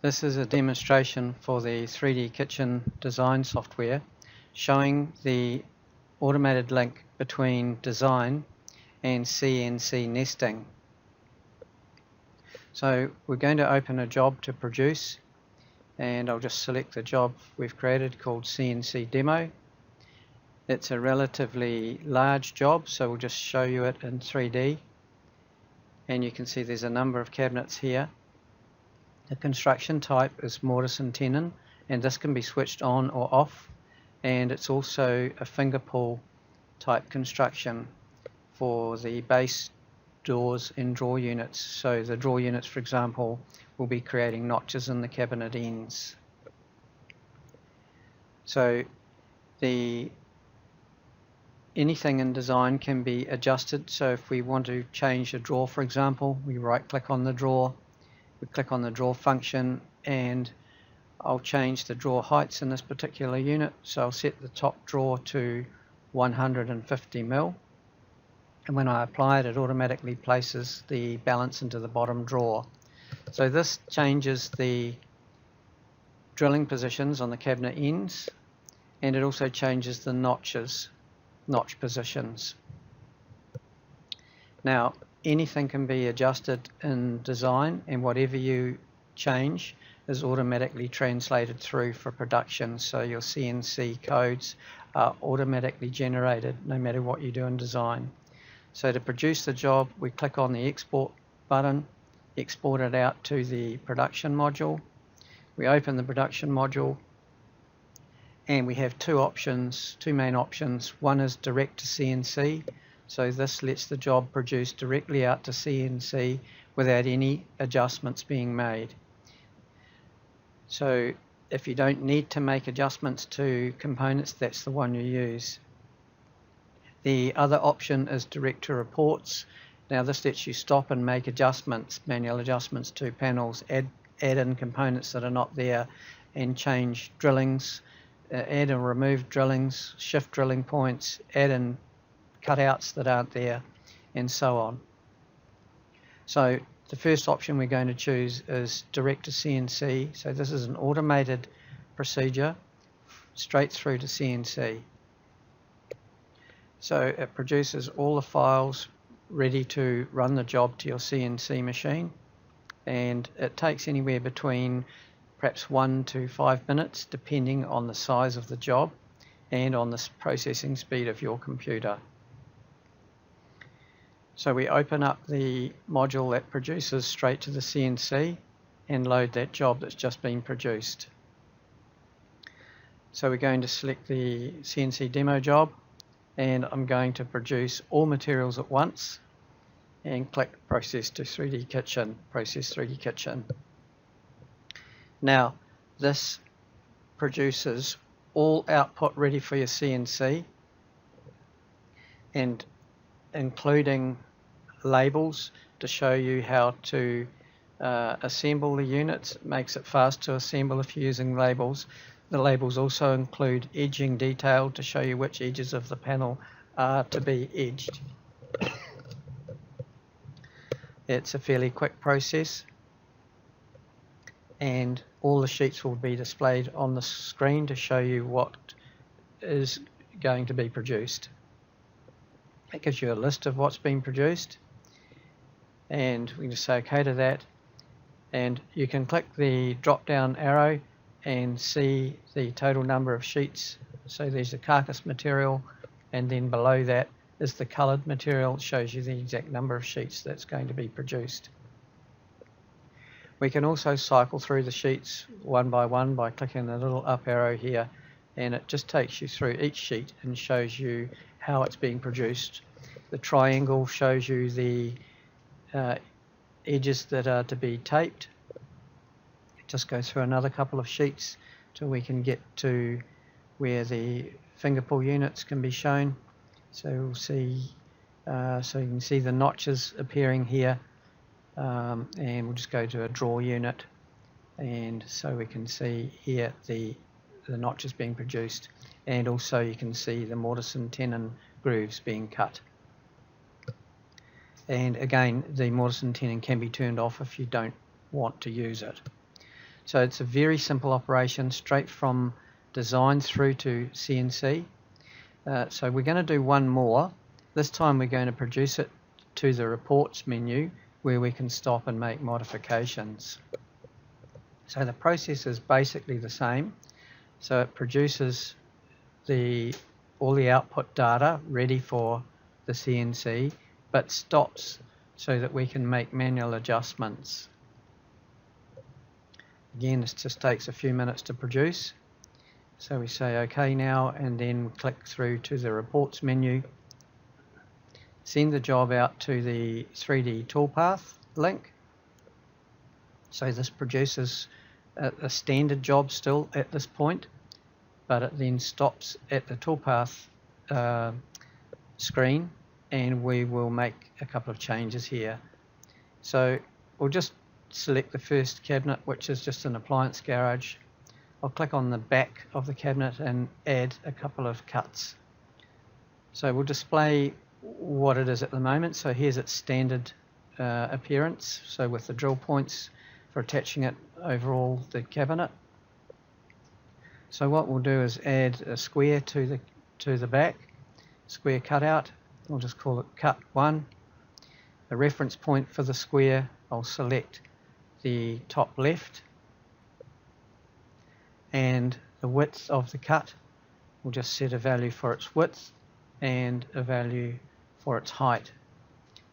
This is a demonstration for the 3dkitchen design software showing the automated link between design and CNC nesting. So we're going to open a job to produce, and I'll just select the job we've created called CNC Demo. It's a relatively large job, so we'll just show you it in 3D, and you can see there's a number of cabinets here. The construction type is mortise and tenon, and this can be switched on or off, and it's also a finger pull type construction for the base doors and drawer units. So the drawer units, for example, will be creating notches in the cabinet ends. So anything in design can be adjusted. So if we want to change a drawer, for example, we right click on the drawer, we click on the drawer function, and I'll change the drawer heights in this particular unit. So I'll set the top drawer to 150 mil, and when I apply it, it automatically places the balance into the bottom drawer. So this changes the drilling positions on the cabinet ends, and it also changes the notch positions. Now, anything can be adjusted in design, and whatever you change is automatically translated through for production. So your CNC codes are automatically generated no matter what you do in design. So to produce the job, we click on the export button, export it out to the production module. We open the production module, and we have two main options. One is direct to CNC. So this lets the job produce directly out to CNC without any adjustments being made. So if you don't need to make adjustments to components, that's the one you use. The other option is direct to reports. Now this lets you stop and make adjustments, manual adjustments to panels, add in components that are not there, and change drillings, add and remove drillings, shift drilling points, add in cutouts that aren't there, and so on. So the first option we're going to choose is direct to CNC. So this is an automated procedure straight through to CNC. So it produces all the files ready to run the job to your CNC machine, and it takes anywhere between perhaps 1 to 5 minutes depending on the size of the job and on the processing speed of your computer. So we open up the module that produces straight to the CNC and load that job that's just been produced. So we're going to select the CNC demo job, and I'm going to produce all materials at once and click process to 3dkitchen, process 3dkitchen. Now this produces all output ready for your CNC, and including labels to show you how to assemble the units. It makes it fast to assemble if you're using labels. The labels also include edging detail to show you which edges of the panel are to be edged. It's a fairly quick process, and all the sheets will be displayed on the screen to show you what is going to be produced. It gives you a list of what's been produced, and we can just say OK to that, and you can click the drop down arrow and see the total number of sheets. So there's the carcass material, and then below that is the coloured material. It shows you the exact number of sheets that's going to be produced. We can also cycle through the sheets one by one by clicking the little up arrow here, and it just takes you through each sheet and shows you how it's being produced. The triangle shows you the edges that are to be taped. It just goes through another couple of sheets till we can get to where the finger pull units can be shown. So we'll see, so you can see the notches appearing here, and we'll just go to a drawer unit, and so we can see here the notches being produced, and also you can see the mortise and tenon grooves being cut. And again, the mortise and tenon can be turned off if you don't want to use it. So it's a very simple operation, straight from design through to CNC. So we're going to do one more. This time we're going to produce it to the reports menu where we can stop and make modifications. So the process is basically the same. So it produces all the output data ready for the CNC, but stops so that we can make manual adjustments. Again, this just takes a few minutes to produce. So we say OK now, and then click through to the reports menu. Send the job out to the 3D toolpath link. So this produces a standard job still at this point, but it then stops at the toolpath screen, and we will make a couple of changes here. So we'll just select the first cabinet, which is just an appliance garage. I'll click on the back of the cabinet and add a couple of cuts. So we'll display what it is at the moment. So here's its standard appearance, so with the drill points for attaching it over all the cabinet. So what we'll do is add a square to the back, square cutout. We'll just call it cut 1. The reference point for the square, I'll select the top left, and the width of the cut, we'll just set a value for its width and a value for its height.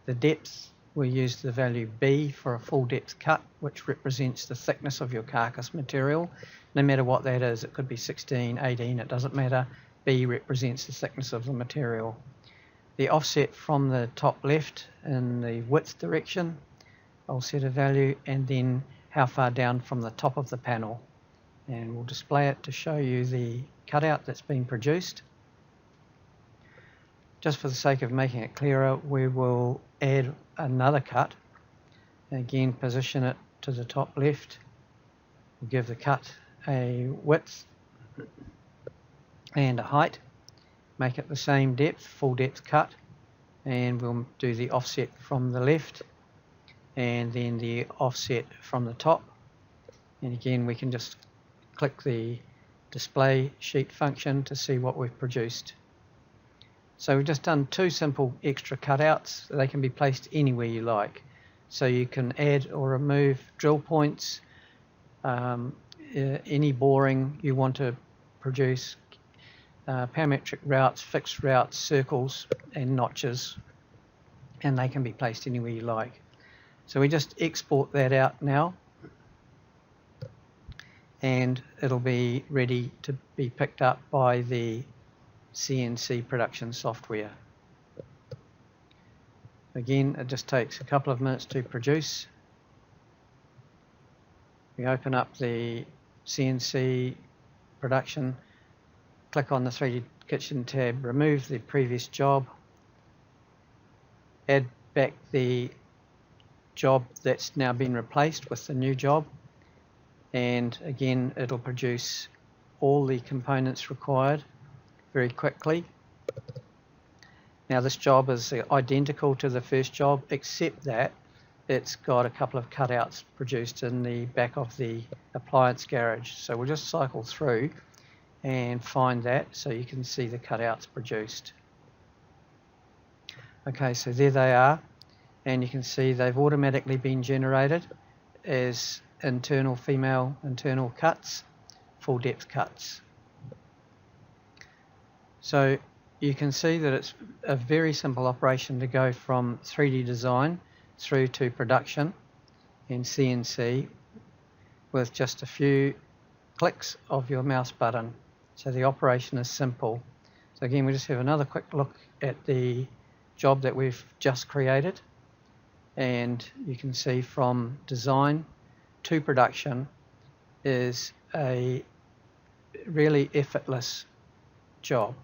The depth, we'll use the value B for a full depth cut, which represents the thickness of your carcass material. No matter what that is, it could be 16, 18, it doesn't matter. B represents the thickness of the material. The offset from the top left in the width direction, I'll set a value, and then how far down from the top of the panel. And we'll display it to show you the cutout that's been produced. Just for the sake of making it clearer, we will add another cut. Again, position it to the top left. We'll give the cut a width and a height. Make it the same depth, full depth cut. And we'll do the offset from the left, and then the offset from the top. And again, we can just click the display sheet function to see what we've produced. So we've just done 2 simple extra cutouts. They can be placed anywhere you like. So you can add or remove drill points, any boring you want to produce, parametric routes, fixed routes, circles and notches, and they can be placed anywhere you like. So we just export that out now, and it'll be ready to be picked up by the CNC production software. Again, it just takes a couple of minutes to produce. We open up the CNC production, click on the 3D Kitchen tab, remove the previous job, add back the job that's now been replaced with the new job, and again it'll produce all the components required very quickly. Now this job is identical to the first job, except that it's got a couple of cutouts produced in the back of the appliance garage. So we'll just cycle through and find that so you can see the cutouts produced. Okay, so there they are, and you can see they've automatically been generated as female internal cuts, full depth cuts. So you can see that it's a very simple operation to go from 3D design through to production in CNC with just a few clicks of your mouse button. So the operation is simple. So again, we just have another quick look at the job that we've just created, and you can see from design to production is a really effortless job.